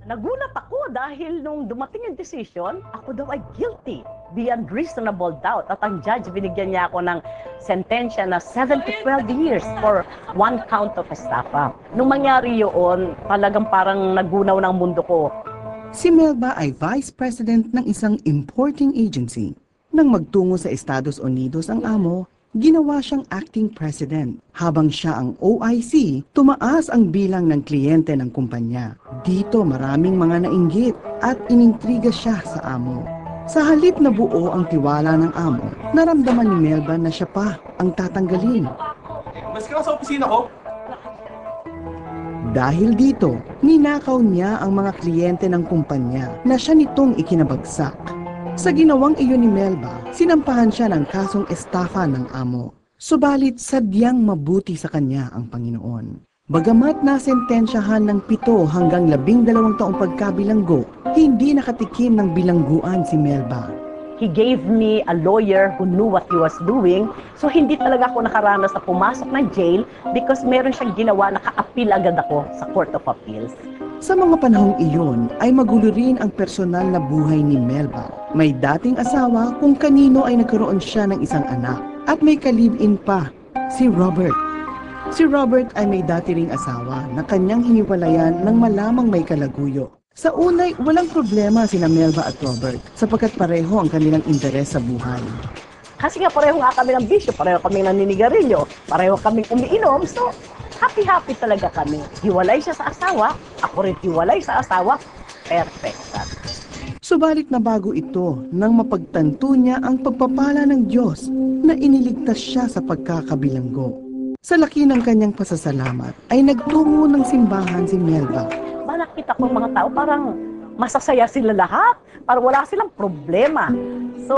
Nagulat ako dahil nung dumating yung decision, ako daw ay guilty beyond reasonable doubt. At ang judge, binigyan niya ako ng sentensya na 7 to 12 years for one count of estafa. Nung mangyari yun, talagang parang nagunaw ng mundo ko. Si Melba ay vice president ng isang importing agency. Nang magtungo sa Estados Unidos ang amo, ginawa siyang acting president. Habang siya ang OIC, tumaas ang bilang ng kliyente ng kumpanya. Dito maraming mga nainggit at inintriga siya sa amo. Sa halip na buo ang tiwala ng amo, naramdaman ni Melba na siya pa ang tatanggalin. Mas ka sa opisina ko? Dahil dito, ninakaw niya ang mga kliyente ng kumpanya na siya nitong ikinabagsak. Sa ginawang iyon ni Melba, sinampahan siya ng kasong estafa ng amo. Subalit sadyang mabuti sa kanya ang Panginoon. Bagamat nasentensyahan ng 7 hanggang 12 taong pagkabilanggo, hindi nakatikim ng bilangguan si Melba. He gave me a lawyer who knew what he was doing. So hindi talaga ako nakaranas na pumasok ng jail because meron siyang ginawa, naka-appeal agad ako sa Court of Appeals. Sa mga panahong iyon ay magulo rin ang personal na buhay ni Melba. May dating asawa kung kanino ay nagkaroon siya ng isang anak. At may ka-live-in pa, si Robert. Si Robert ay may dati ring asawa na kanyang hiniwalayan nang malamang may kalaguyo. Sa unay, walang problema sina Melba at Robert sapagkat pareho ang kanilang interes sa buhay. Kasi nga pareho nga kami ng bisyo, pareho kami naninigarilyo, pareho kaming umiinom, so happy-happy talaga kami. Hiwalay siya sa asawa, ako rin hiwalay sa asawa, perfect. Subalit na bago ito nang mapagtanto niya ang pagpapala ng Diyos na iniligtas siya sa pagkakabilanggo. Sa laki ng kanyang pasasalamat ay nagtungo ng simbahan si Melba. Nakita ko mga tao, parang masasaya sila lahat, parang wala silang problema. So,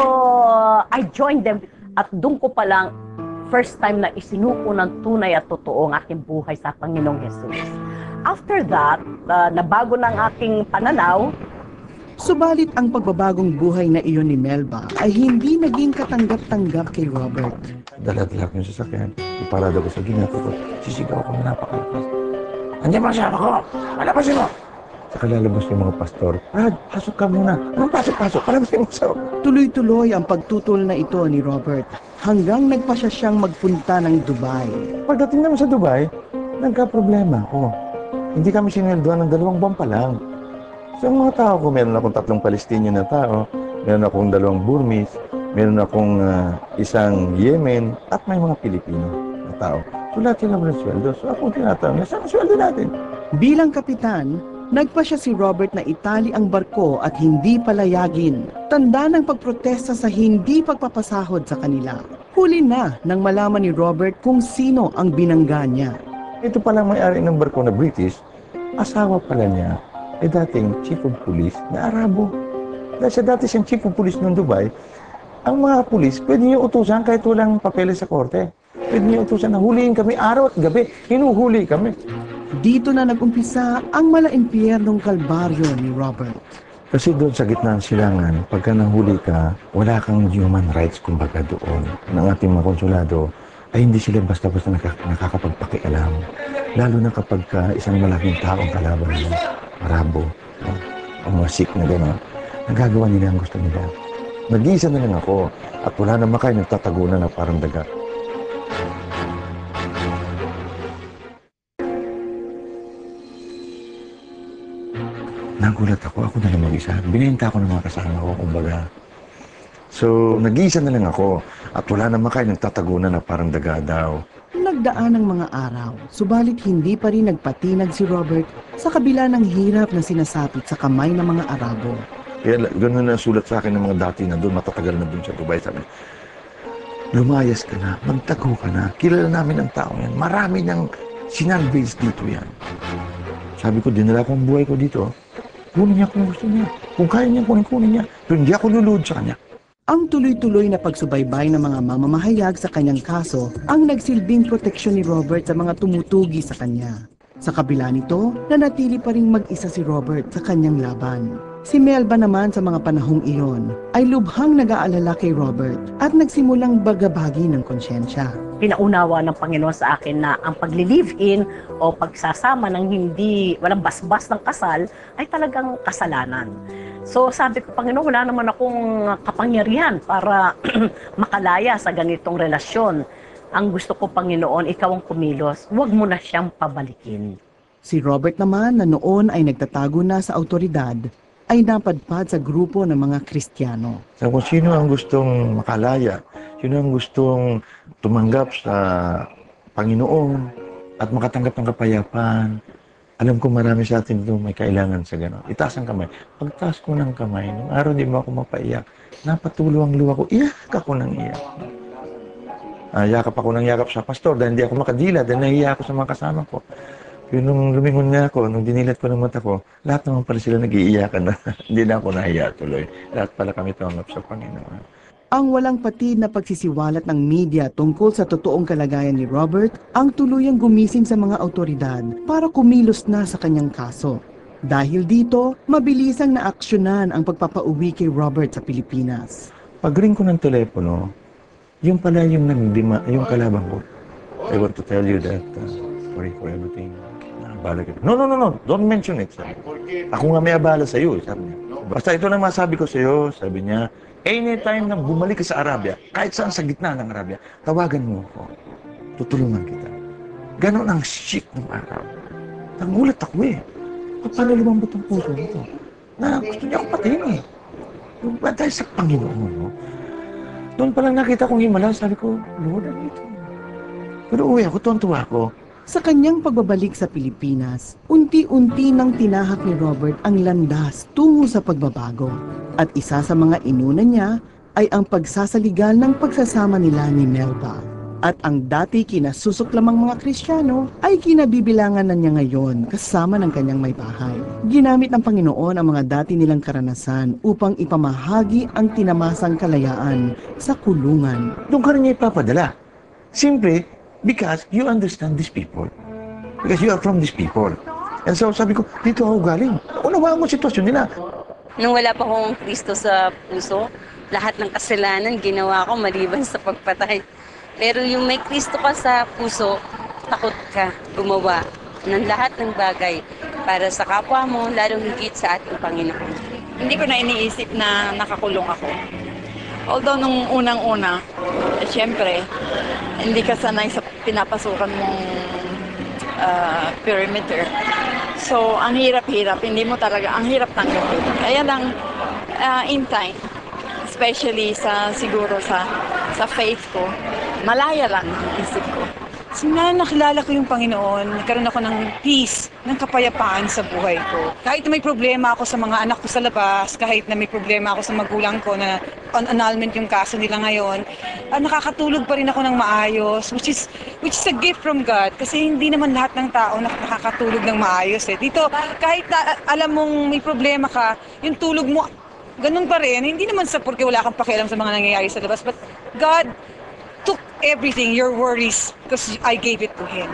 I joined them at doon ko palang first time na isinuko ng tunay at totoo ang aking buhay sa Panginoong Jesus. After that, nabago na ang aking pananaw. Subalit ang pagbabagong buhay na iyon ni Melba ay hindi naging katanggap-tanggap kay Robert. Dala-dala ko yung sasakyan, iparada ko sa ginagawa ko, sisigaw ko na napakalakas. Andiyan ba siya ako? Palabasin mo! Saka lalabas yung mga pastor, Brad, pasok ka muna. Anong pasok-pasok? Palabasin mo sa... Tuloy-tuloy ang pagtutol na ito ni Robert hanggang nagpasya siyang magpunta ng Dubai. Pagdating naman sa Dubai, nagka-problema ako. Hindi kami sineldoan ng 2 buwan pa lang. So ang mga tao ko, meron akong 3 Palestinian na tao, meron akong 2 Burmese, meron akong isang Yemen, at may mga Pilipino na tao. So lahat sila walang sweldo. So akong tinatanong, saan ang sweldo natin? Bilang kapitan, nagpasya si Robert na itali ang barko at hindi palayagin. Tanda ng pagprotesta sa hindi pagpapasahod sa kanila. Huli na nang malaman ni Robert kung sino ang binangga niya. Ito palang may-ari ng barko na British, asawa pala niya ay dating chief of police na Arabo. Dahil siya dati siyang chief of police ng Dubai, ang mga pulis pwede niyo utusan kahit walang papeles sa korte. Pwede niyo utusan na huliin kami araw at gabi. Hinuhuli kami. Dito na nag-umpisa ang malaimpyernong kalbaryo ni Robert. Kasi doon sa gitna ng silangan, pagka nahuli ka, wala kang human rights kumbaga doon. Ng ating mga konsulado ay hindi sila basta-basta nakakapagpakialam. Lalo na kapag isang malaking tao ang kalaban ng Arabo, o mga Sikh na gano'n, nagagawa nila ang gusto nila. Nag-iisa na lang ako at wala naman kayo nagtatagunan na parang daga. Nagulat ako na lang mag-isa. Binenta ako ng mga kasama ko, kumbaga. So, nag-iisa na lang ako at wala naman kayo nagtatagunan na parang daga daw. Nagdaan ang mga araw, subalit hindi pa rin nagpatinag si Robert sa kabila ng hirap na sinasapit sa kamay ng mga Arabo. Kaya gano'n na sulat sa akin ng mga dati na doon, matatagal na doon sa Dubai. Sabi, lumayas ka na, magtago ka na, kilala namin ang tao yan. Marami niyang sinalvage dito yan. Sabi ko, dinala ko ang buhay ko dito. Kunin niya kung gusto niya. Kung kaya niya, kunin niya. Pero hindi ako luluhod sa kanya. Ang tuloy-tuloy na pagsubaybay ng mga mamamahayag sa kanyang kaso ang nagsilbing proteksyon ni Robert sa mga tumutugi sa kanya. Sa kabila nito, nanatili pa ring mag-isa si Robert sa kanyang laban. Si Melba naman sa mga panahong iyon ay lubhang nag-aalala kay Robert at nagsimulang bagabagi ng konsyensya. Pinaunawa ng Panginoon sa akin na ang pagli-live-in o pagsasama ng walang basbas ng kasal ay talagang kasalanan. So sabi ko, Panginoon, wala naman akong kapangyarihan para makalaya sa ganitong relasyon. Ang gusto ko, Panginoon, ikaw ang kumilos, huwag mo na siyang pabalikin. Si Robert naman na noon ay nagtatago na sa autoridad ay napadpad sa grupo ng mga Kristiyano. So, kung sino ang gustong makalaya, sino ang gustong tumanggap sa Panginoon at makatanggap ng kapayapaan, alam ko marami sa atin doon may kailangan sa gano'n. Itaas ang kamay. Pagtaas ko ng kamay, nung araw di mo ako mapaiyak, napatulo ang luha ko, iyak ako ng iyak. Yakap ako ng yakap sa pastor dahil hindi ako makadila, dahil nahiya ako sa mga kasama ko. Pero nung lumingon nga ako, nung dinilat ko ng mata ko, lahat naman pala sila nag-iiyakan na. Hindi na ako nahiya tuloy. Lahat pala kami tumanggap sa Panginoon. Ang walang patid na pagsisiwalat ng media tungkol sa totoong kalagayan ni Robert ang tuluyang gumising sa mga autoridad para kumilos na sa kanyang kaso. Dahil dito, mabilisang naaksyonan ang pagpapauwi kay Robert sa Pilipinas. Pag-ring ko ng telepono, yung pala yung yung kalabang ko. I want to tell you that, sorry for everything. Naabala kita. No, don't mention it. Sabi. Ako nga may abala sa iyo, sabi niya. Basta ito lang masabi ko sa iyo, sabi niya, anytime na bumalik ka sa Arabia, kahit saan sa gitna ng Arabia, tawagan mo ako. Tutulungan kita. Ganon ang shit ng Arab. Nagulat ako eh. Paano lumambot ang puso nito? Na gusto niya ako patiin eh. Dahil sa Panginoon, no? Doon pa lang nakita kong himala, sabi ko, Lord, ano ito? Pero uwi ako, tuwan-tuwa ako. Sa kanyang pagbabalik sa Pilipinas, unti-unti nang tinahak ni Robert ang landas tungo sa pagbabago. At isa sa mga inuna niya ay ang pagsasaligal ng pagsasama nila ni Melba. At ang dati kinasusuklamang mga Kristiyano ay kinabibilangan na niya ngayon kasama ng kanyang may bahay. Ginamit ng Panginoon ang mga dati nilang karanasan upang ipamahagi ang tinamasang kalayaan sa kulungan. Doon ka rin niya ipapadala. Simple, because you understand these people. Because you are from these people. And so sabi ko, dito ako galing. Unawaan mo sitwasyon nila. Nung wala pa akong Kristo sa puso, lahat ng kasalanan ginawa ko maliban sa pagpatay. Pero yung may Kristo ka sa puso, takot ka gumawa ng lahat ng bagay para sa kapwa mo, lalong higit sa ating Panginoon. Hindi ko na iniisip na nakakulong ako. Although nung unang-una, siyempre, hindi ka sanay sa pinapasukan mong perimeter. So, ang hirap-hirap, hindi mo talaga, ang hirap tanggapin. Kaya lang, in time, especially siguro sa faith ko, malaya lang ang isip ko. Simula nakilala ko yung Panginoon, nagkaroon ako ng peace, ng kapayapaan sa buhay ko. Kahit na may problema ako sa mga anak ko sa labas, kahit na may problema ako sa magulang ko na on annulment yung kaso nila ngayon, nakakatulog pa rin ako ng maayos, which is a gift from God. Kasi hindi naman lahat ng tao nakakatulog ng maayos eh. Dito, kahit na alam mong may problema ka, yung tulog mo, ganun pa rin. Hindi naman sa porque wala kang pakialam sa mga nangyayari sa labas, but God took everything, your worries, because I gave it to Him.